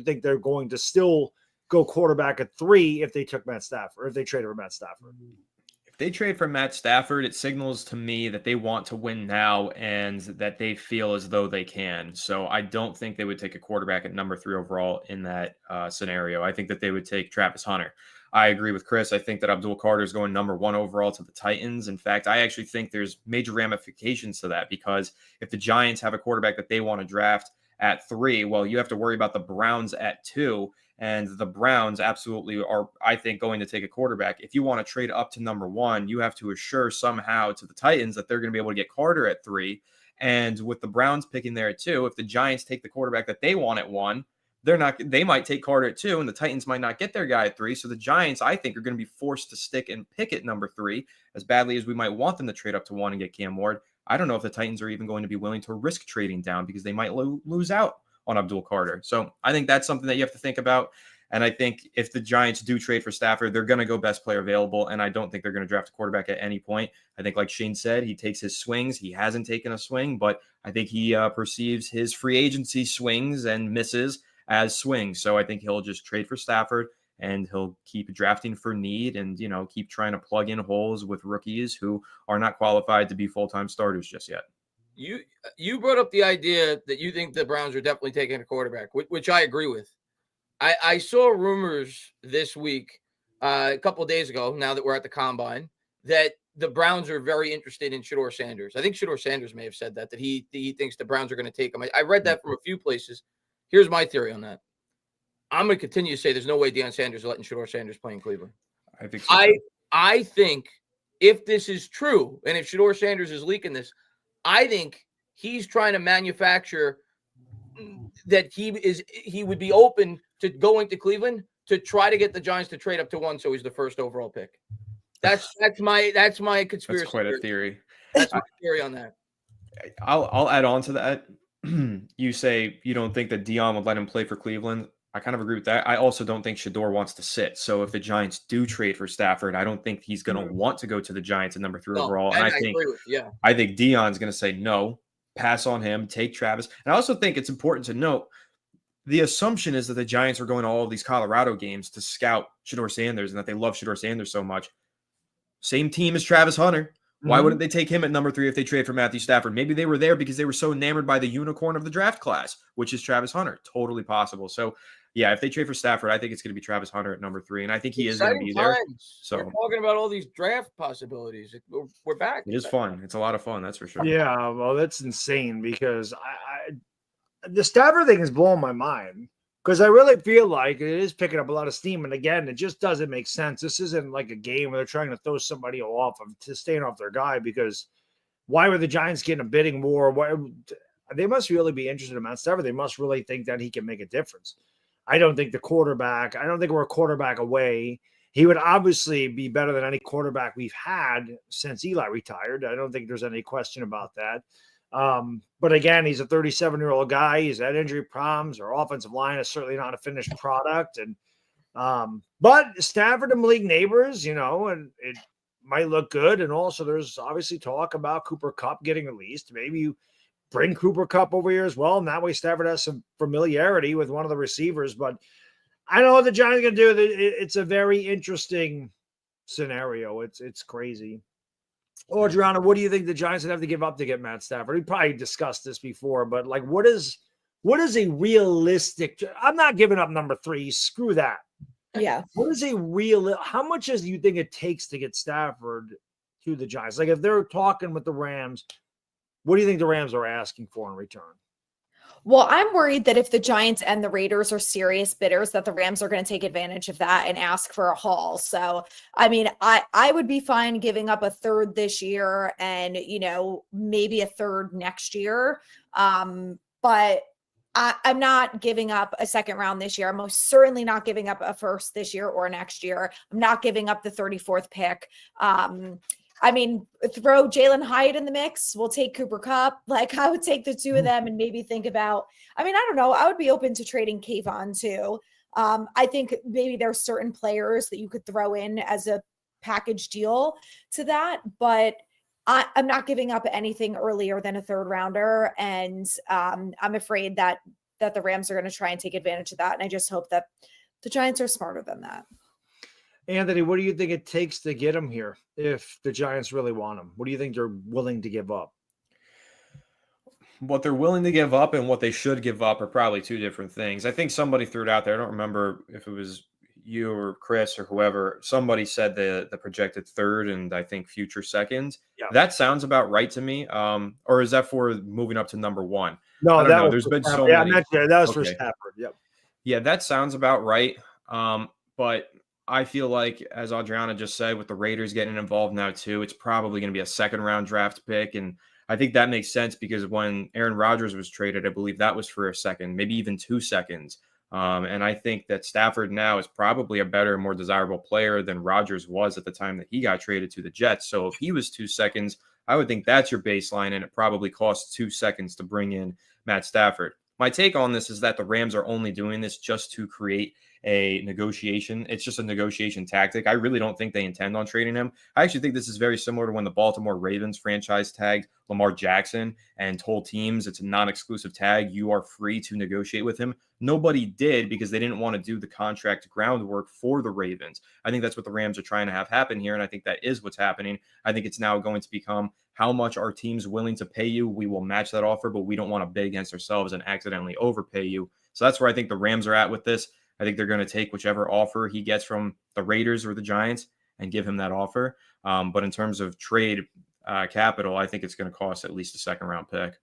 think they're going to still go quarterback at 3 if they took Matt Stafford, if they traded for Matt Stafford? If they trade for Matt Stafford, it signals to me that they want to win now and that they feel as though they can. So I don't think they would take a quarterback at number 3 overall in that scenario. I think that they would take Travis Hunter. I agree with Chris. I think that Abdul Carter is going number 1 overall to the Titans. In fact, I actually think there's major ramifications to that, because if the Giants have a quarterback that they want to draft at 3, well, you have to worry about the Browns at 2. And the Browns absolutely are, I think, going to take a quarterback. If you want to trade up to number 1, you have to assure somehow to the Titans that they're going to be able to get Carter at 3. And with the Browns picking there at 2, if the Giants take the quarterback that they want at 1, they might take Carter at 2, and the Titans might not get their guy at 3. So the Giants, I think, are going to be forced to stick and pick at number 3, as badly as we might want them to trade up to 1 and get Cam Ward. I don't know if the Titans are even going to be willing to risk trading down, because they might lose out on Abdul Carter. So I think that's something that you have to think about. And I think if the Giants do trade for Stafford, they're going to go best player available. And I don't think they're going to draft a quarterback at any point. I think, like Shane said, he takes his swings. He hasn't taken a swing, but I think he perceives his free agency swings and misses as swings. So I think he'll just trade for Stafford, and he'll keep drafting for need and, keep trying to plug in holes with rookies who are not qualified to be full-time starters just yet. You brought up the idea that you think the Browns are definitely taking a quarterback, which I agree with. I saw rumors this week, a couple of days ago, now that we're at the Combine, that the Browns are very interested in Shedeur Sanders. I think Shedeur Sanders may have said that he thinks the Browns are going to take him. I read that from a few places. Here's my theory on that. I'm going to continue to say there's no way Deion Sanders is letting Shedeur Sanders play in Cleveland. I think so. I think if this is true, and if Shedeur Sanders is leaking this, I think he's trying to manufacture that he would be open to going to Cleveland to try to get the Giants to trade up to 1, so he's the first overall pick. That's my conspiracy. That's quite a theory. That's my theory on that. I'll add on to that. You say you don't think that Deion would let him play for Cleveland. I kind of agree with that. I also don't think Shedeur wants to sit. So if the Giants do trade for Stafford, I don't think he's going to want to go to the Giants at number 3 overall. And I think Deion's going to say no, pass on him, take Travis. And I also think it's important to note the assumption is that the Giants are going to all of these Colorado games to scout Shedeur Sanders and that they love Shedeur Sanders so much. Same team as Travis Hunter. Why wouldn't they take him at number 3 if they trade for Matthew Stafford? Maybe they were there because they were so enamored by the unicorn of the draft class, which is Travis Hunter. Totally possible. So, yeah, if they trade for Stafford, I think it's going to be Travis Hunter at number 3, and I think he is going to be there. So we're talking about all these draft possibilities. We're back. It is fun. It's a lot of fun, that's for sure. Yeah, well, that's insane because the Stafford thing is blowing my mind. Because I really feel like it is picking up a lot of steam. And again, it just doesn't make sense. This isn't like a game where they're trying to throw somebody off to staying off their guy, because why were the Giants getting a bidding war? They must really be interested in Matt Stafford. They must really think that he can make a difference. I don't think we're a quarterback away. He would obviously be better than any quarterback we've had since Eli retired. I don't think there's any question about that. But again, he's a 37-year-old guy. He's had injury problems. Our offensive line is certainly not a finished product. And but Stafford and Malik neighbors, and it might look good. And also there's obviously talk about Cooper Kupp getting released. Maybe you bring Cooper Kupp over here as well. And that way Stafford has some familiarity with one of the receivers. But I don't know what the Giants are going to do. It's a very interesting scenario. It's crazy. Adriana, what do you think the Giants would have to give up to get Matt Stafford? We probably discussed this before, but like, what is a realistic? I'm not giving up number 3. Screw that. Yeah. What is how much do you think it takes to get Stafford to the Giants? Like if they're talking with the Rams, what do you think the Rams are asking for in return? Well, I'm worried that if the Giants and the Raiders are serious bidders, that the Rams are going to take advantage of that and ask for a haul. So, I mean, I would be fine giving up a third this year and, maybe a third next year. But I'm not giving up a second round this year. I'm most certainly not giving up a first this year or next year. I'm not giving up the 34th pick. I mean, throw Jalen Hyatt in the mix. We'll take Cooper Kupp. Like, I would take the 2 of them and maybe think about, I don't know. I would be open to trading Kayvon too. I think maybe there's certain players that you could throw in as a package deal to that, but I'm not giving up anything earlier than a third rounder. And I'm afraid that that the Rams are going to try and take advantage of that. And I just hope that the Giants are smarter than that. Anthony, what do you think it takes to get him here if the Giants really want him? What do you think they're willing to give up? What they're willing to give up and what they should give up are probably two different things. I think somebody threw it out there. I don't remember if it was you or Chris or whoever. Somebody said the projected third and I think future second. Yeah. That sounds about right to me. Or is that for moving up to number one? No, I don't know. There's been so many. That was for Stafford. Yep. Yeah, that sounds about right. But I feel like, as Adriana just said, with the Raiders getting involved now too, it's probably going to be a second round draft pick. And I think that makes sense because when Aaron Rodgers was traded, I believe that was for a second, maybe even 2 seconds. And I think that Stafford now is probably a better, more desirable player than Rodgers was at the time that he got traded to the Jets. So if he was 2 seconds, I would think that's your baseline, and it probably costs 2 seconds to bring in Matt Stafford. My take on this is that the Rams are only doing this just to create a negotiation. It's just a negotiation tactic. I really don't think they intend on trading him. I actually think this is very similar to when the Baltimore Ravens franchise tagged Lamar Jackson and told teams it's a non-exclusive tag. You are free to negotiate with him. Nobody did because they didn't want to do the contract groundwork for the Ravens. I think that's what the Rams are trying to have happen here, and I think that is what's happening. I think it's now going to become how much are teams willing to pay you. We will match that offer, but we don't want to bid against ourselves and accidentally overpay you. So that's where I think the Rams are at with this. I think they're going to take whichever offer he gets from the Raiders or the Giants and give him that offer. But in terms of trade capital, I think it's going to cost at least a second round pick.